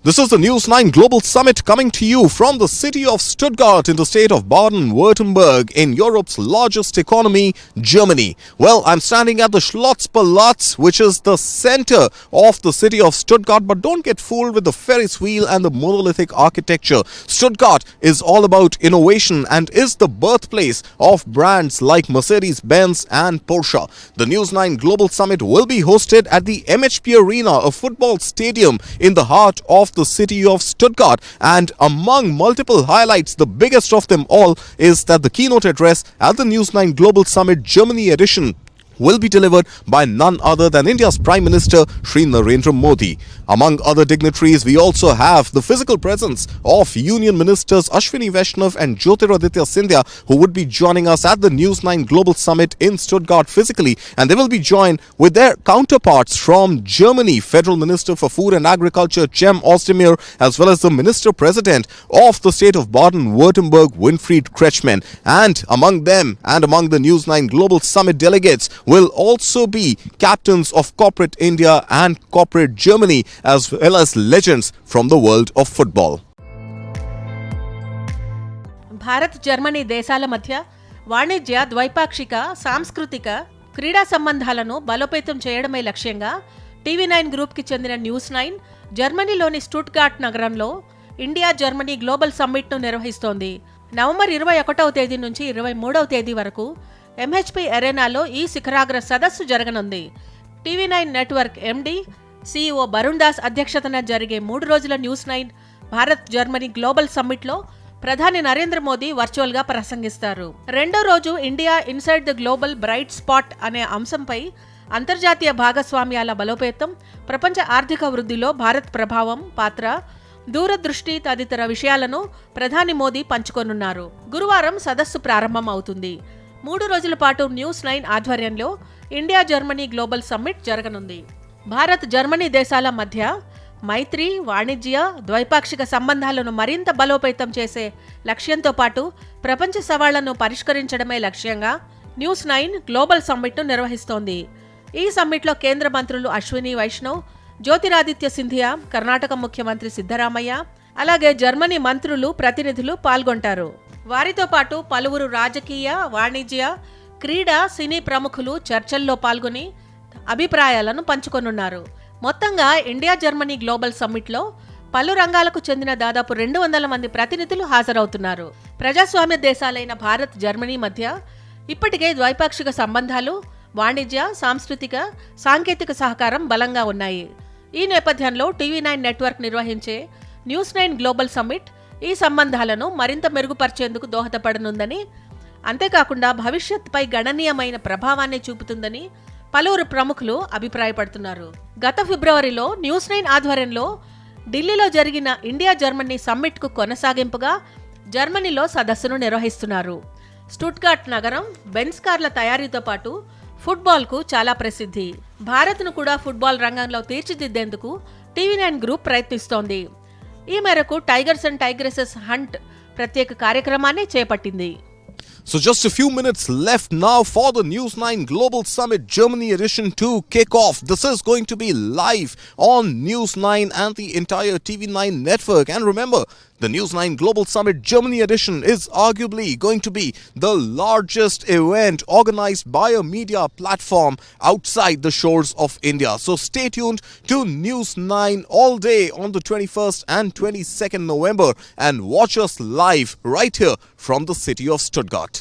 This is the News 9 Global Summit coming to you from the city of Stuttgart in the state of Baden-Württemberg in Europe's largest economy, Germany. Well, I'm standing at the Schlosspalast, which is the center of the city of Stuttgart, but don't get fooled with the Ferris wheel and the monolithic architecture. Stuttgart is all about innovation and is the birthplace of brands like Mercedes-Benz and Porsche. The News 9 Global Summit will be hosted at the MHP Arena, a football stadium in the heart of the city of Stuttgart, and among multiple highlights, the biggest of them all is that the keynote address at the News 9 Global Summit Germany edition will be delivered by none other than India's Prime Minister Shri Narendra Modi. Among other dignitaries, we also have the physical presence of Union Ministers Ashwini Vaishnav and Jyotiraditya Scindia, who would be joining us at the News 9 Global Summit in Stuttgart physically, and they will be joined with their counterparts from Germany, Federal Minister for Food and Agriculture Cem Özdemir, as well as the Minister President of the state of Baden-Württemberg, Winfried Kretschmann. And among them and among the News 9 Global Summit delegates will also be captains of corporate India and corporate Germany, as well as legends from the world of football. Bharat Germany దేశాల మధ్య వాణిజ్య ద్వైపాక్షిక సాంస్కృతిక క్రీడా సంబంధాలను బలోపేతం చేయడమే లక్ష్యంగా టీవీ9 గ్రూప్కి చెందిన న్యూస్ 9 జర్మనీలోని స్టుట్గార్ట్ నగరంలో ఇండియా జర్మనీ గ్లోబల్ సమ్మిట్ను నిర్వహిస్తోంది. నవంబర్ 21వ తేదీ నుంచి 23వ తేదీ వరకు ఎంహెచ్పి అరేనాలో ఈ శిఖరాగ్ర సదస్సు జరగనుంది. టీవీ9 నెట్వర్క్ ఎండి CEO వరుణ్ దాస్ అధ్యక్షతన జరిగే 3 రోజుల న్యూస్ 9 భారత్ జర్మనీ గ్లోబల్ సమ్మిట్లో ప్రధాని నరేంద్ర మోదీ వర్చువల్గా ప్రసంగిస్తారు. రెండో రోజు India inside the global bright spot అనే అంశంపై అంతర్జాతీయ భాగస్వామ్యాల బలోపేతం, ప్రపంచ ఆర్థిక వృద్ధిలో భారత్ ప్రభావం, పాత్ర, దూరదృష్టి తదితర విషయాలను ప్రధాని మోదీ పంచుకోనున్నారు. గురువారం సదస్సు ప్రారంభం అవుతుంది. 3 రోజుల పాటు న్యూస్ 9 ఆధ్వర్యంలో ఇండియా జర్మనీ గ్లోబల్ సమ్మిట్ జరగనుంది. భారత్ జర్మనీ దేశాల మధ్య మైత్రి, వాణిజ్య, ద్వైపాక్షిక సంబంధాలను మరింత బలోపేతం చేసే లక్ష్యంతో పాటు ప్రపంచ సవాళ్లను పరిష్కరించడమే లక్ష్యంగా న్యూస్ 9 గ్లోబల్ సమ్మిట్ను నిర్వహిస్తోంది. ఈ సమ్మిట్లో కేంద్ర మంత్రులు అశ్విని వైష్ణవ్, జ్యోతిరాదిత్య సింధియా, కర్ణాటక ముఖ్యమంత్రి సిద్ధరామయ్య, అలాగే జర్మనీ మంత్రులు, ప్రతినిధులు పాల్గొంటారు. వారితో పాటు పలువురు రాజకీయ, వాణిజ్య, క్రీడా, సినీ ప్రముఖులు చర్చల్లో పాల్గొని అభిప్రాయాలను పంచుకొనున్నారు. మొత్తంగా ఇండియా జర్మనీ గ్లోబల్ సమ్మిట్లో పలు రంగాలకు చెందిన దాదాపు 200 మంది ప్రతినిధులు హాజరవుతున్నారు. ప్రజాస్వామ్య దేశాలైన భారత్, జర్మనీ మధ్య ఇప్పటికే ద్వైపాక్షిక సంబంధాలు, వాణిజ్య, సాంస్కృతిక, సాంకేతిక సహకారం బలంగా ఉన్నాయి. ఈ నేపథ్యంలో టీవీ9 నెట్వర్క్ నిర్వహించే న్యూస్ 9 గ్లోబల్ సమ్మిట్ ఈ సంబంధాలను మరింత మెరుగుపరిచేందుకు దోహదపడనుందని, అంతేకాకుండా భవిష్యత్తుపై గణనీయమైన ప్రభావాన్ని చూపుతుందని పలువురు ప్రముఖులు అభిప్రాయపడుతున్నారు. గత ఫిబ్రవరిలో న్యూస్ 9 ఆధ్వర్యంలో ఢిల్లీలో జరిగిన ఇండియా జర్మనీ సమ్మిట్కు కొనసాగింపుగా జర్మనీలో సదస్సును నిర్వహిస్తున్నారు. స్టుట్గార్ట్ నగరం బెంజ్ కార్ల తయారీతో పాటు ఫుట్బాల్కు చాలా ప్రసిద్ధి. భారత్ను కూడా ఫుట్బాల్ రంగంలో తీర్చిదిద్దేందుకు టీవీ9 గ్రూప్ ప్రయత్నిస్తోంది. ఈ మేరకు టైగర్స్ అండ్ టైగ్రెసెస్ హంట్ ప్రత్యేక కార్యక్రమాన్ని చేపట్టింది. So just a few minutes left now for the News 9 Global Summit Germany edition to kick off. This is going to be live on News 9 and the entire TV9 network. And remember, the News 9 Global Summit Germany edition is arguably going to be the largest event organized by a media platform outside the shores of India. So stay tuned to News 9 all day on the 21st and 22nd November and watch us live right here from the city of Stuttgart.